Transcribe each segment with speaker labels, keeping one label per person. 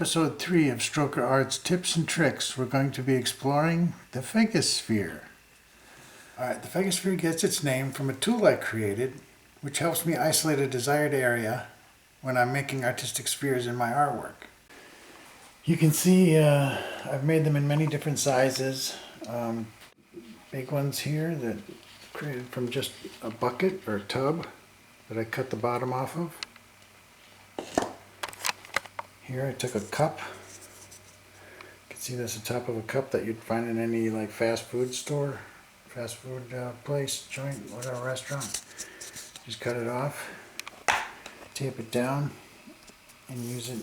Speaker 1: episode 3 of Stroker Art's Tips and Tricks. We're going to be exploring the Feggis Sphere. Alright, the Feggis Sphere gets its name from a tool I created, which helps me isolate a desired area when I'm making artistic spheres in my artwork. You can see I've made them in many different sizes. Big ones here that created from just a bucket or a tub that I cut the bottom off of. Here I took a cup. You can see that's the top of a cup that you'd find in any like fast food store, fast food place, joint, whatever, restaurant. Just cut it off, tape it down, and use it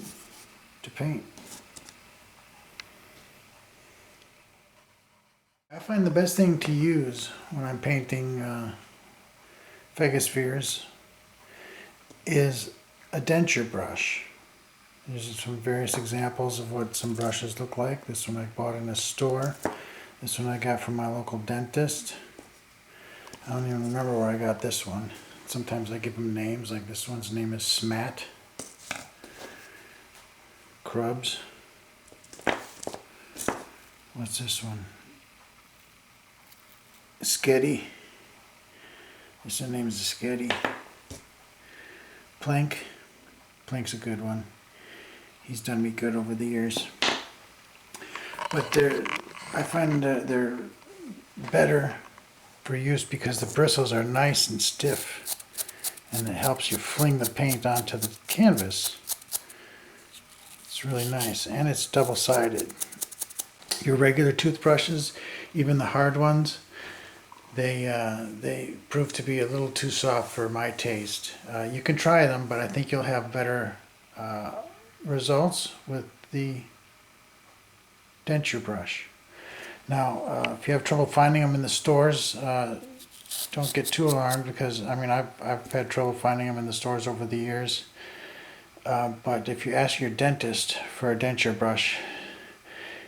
Speaker 1: to paint. I find the best thing to use when I'm painting Feggis Spheres is a denture brush. There's some various examples of what some brushes look like. This one I bought in a store. This one I got from my local dentist. I don't even remember where I got this one. Sometimes I give them names, like this one's name is Smat. Krubs. What's this one? Sketty. This one name is Sketty. Plank. Plank's a good one. He's done me good over the years. But I find they're better for use because the bristles are nice and stiff, and it helps you fling the paint onto the canvas. It's really nice, and it's double-sided. Your regular toothbrushes, even the hard ones, they prove to be a little too soft for my taste. You can try them, but I think you'll have better results with the denture brush. Now, if you have trouble finding them in the stores, don't get too alarmed, because I mean I've had trouble finding them in the stores over the years. But if you ask your dentist for a denture brush,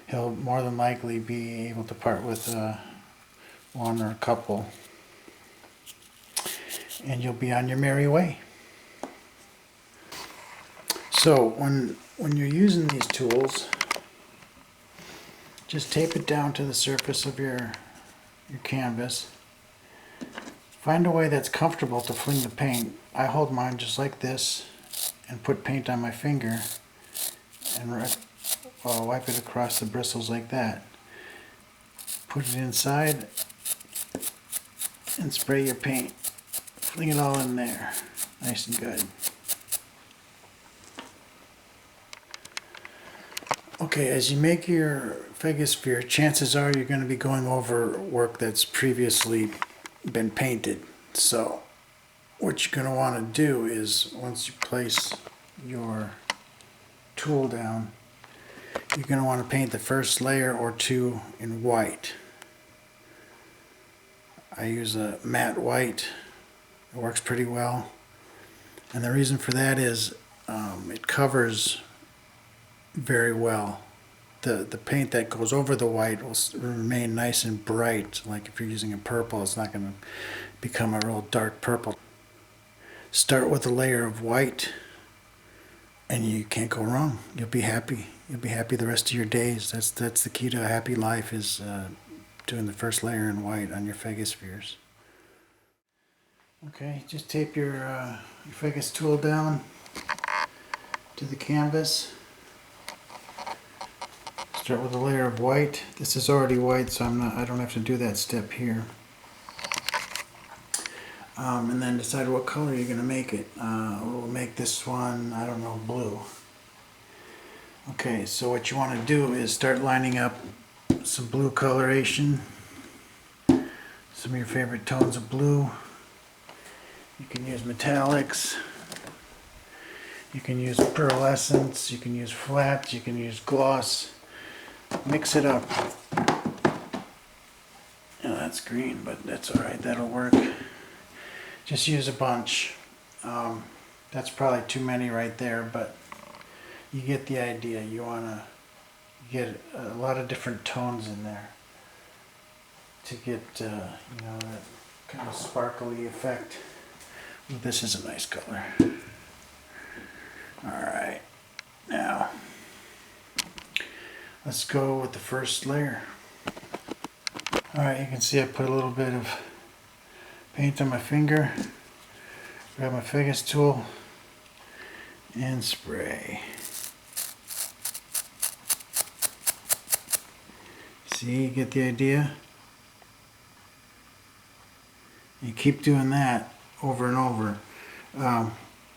Speaker 1: he'll more than likely be able to part with one or a couple, and you'll be on your merry way. So when you're using these tools, just tape it down to the surface of your canvas. Find a way that's comfortable to fling the paint. I hold mine just like this and put paint on my finger and wipe it across the bristles like that. Put it inside and spray your paint. Fling it all in there, nice and good. Okay, as you make your Feggis Sphere, chances are you're going to be going over work that's previously been painted. So what you're going to want to do is, once you place your tool down, you're going to want to paint the first layer or two in white. I use a matte white. It works pretty well. And the reason for that is it covers very well. The paint that goes over the white will remain nice and bright. Like if you're using a purple, it's not going to become a real dark purple. Start with a layer of white and you can't go wrong. You'll be happy. You'll be happy the rest of your days. That's the key to a happy life, is doing the first layer in white on your Feggis Spheres. Okay, just tape your Feggis tool down to the canvas. Start with a layer of white. This is already white, so I don't have to do that step here. And then decide what color you're going to make it. We'll make this one, I don't know, blue. Okay, so what you want to do is start lining up some blue coloration. Some of your favorite tones of blue. You can use metallics. You can use pearlescence. You can use flats. You can use gloss. Mix it up. Oh, that's green, but that's alright, that'll work. Just use a bunch. That's probably too many right there, but you get the idea. You want to get a lot of different tones in there to get that kind of sparkly effect. Ooh, this is a nice color. Alright, now Let's go with the first layer. Alright, you can see I put a little bit of paint on my finger. Grab my Feggis tool and spray. See, you get the idea? You keep doing that over and over.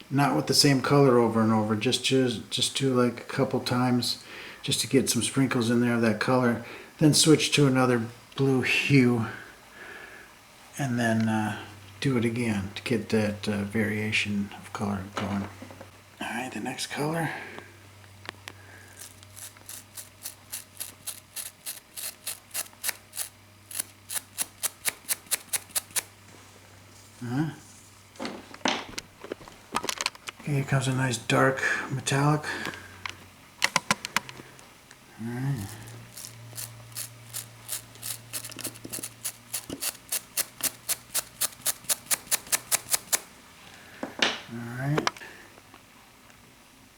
Speaker 1: Not with the same color over and over, just do like a couple times just to get some sprinkles in there of that color. Then switch to another blue hue and then do it again to get that variation of color going. Alright, the next color. Okay, here comes a nice dark metallic. Alright. Alright.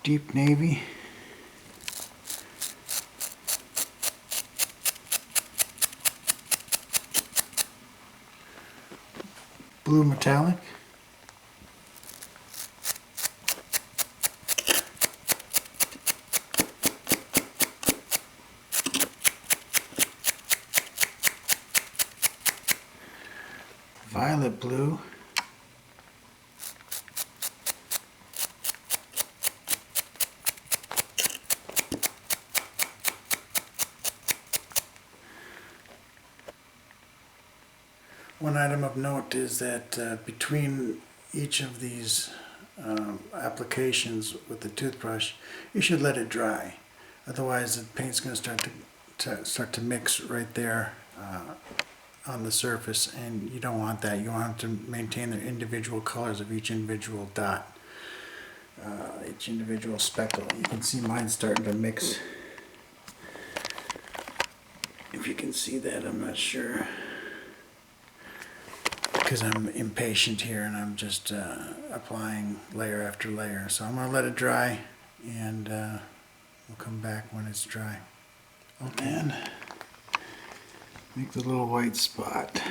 Speaker 1: Deep navy. Blue metallic. Violet blue. One item of note is that between each of these applications with the toothbrush, you should let it dry. Otherwise, the paint's going to start to mix right there on the surface, and you don't want that. You want to maintain the individual colors of each individual dot, each individual speckle. You can see mine starting to mix. If you can see that, I'm not sure, because I'm impatient here and I'm just applying layer after layer. So I'm going to let it dry, and we'll come back when it's dry. And make the little white spot.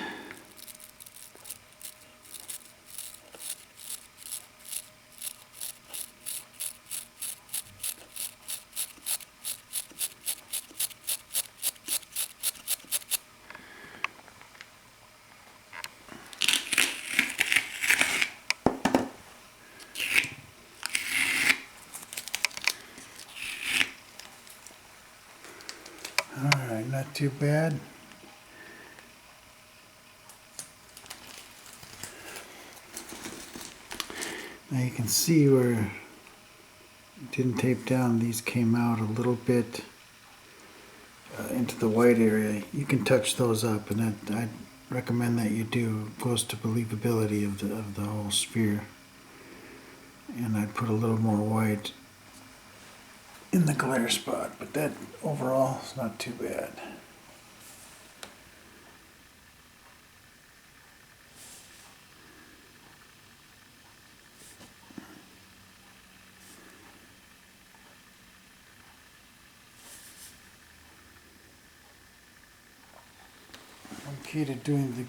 Speaker 1: Alright, not too bad. Now you can see where it didn't tape down, these came out a little bit into the white area. You can touch those up, and that, I recommend that you do. It goes to believability of the whole sphere. And I'd put a little more white in the glare spot, but that overall is not too bad. One key to doing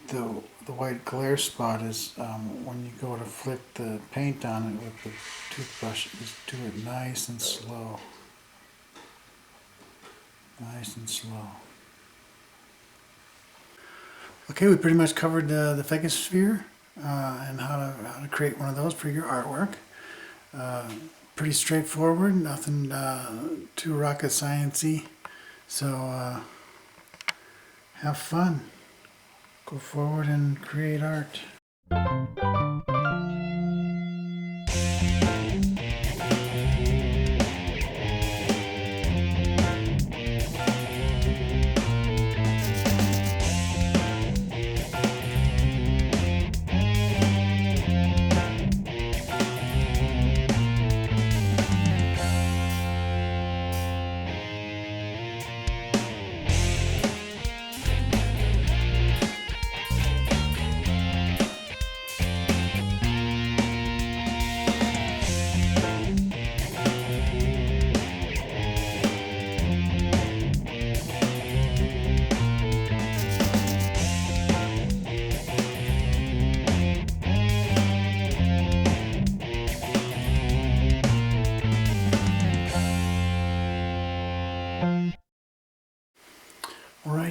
Speaker 1: the white glare spot is when you go to flick the paint on it with the toothbrush, just do it nice and slow. Nice and slow. Okay, we pretty much covered the Feggis sphere and how to create one of those for your artwork. Pretty straightforward, nothing too rocket science-y. So have fun. Go forward and create art.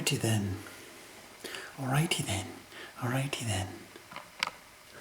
Speaker 1: Alrighty then. Alrighty then. Alrighty then.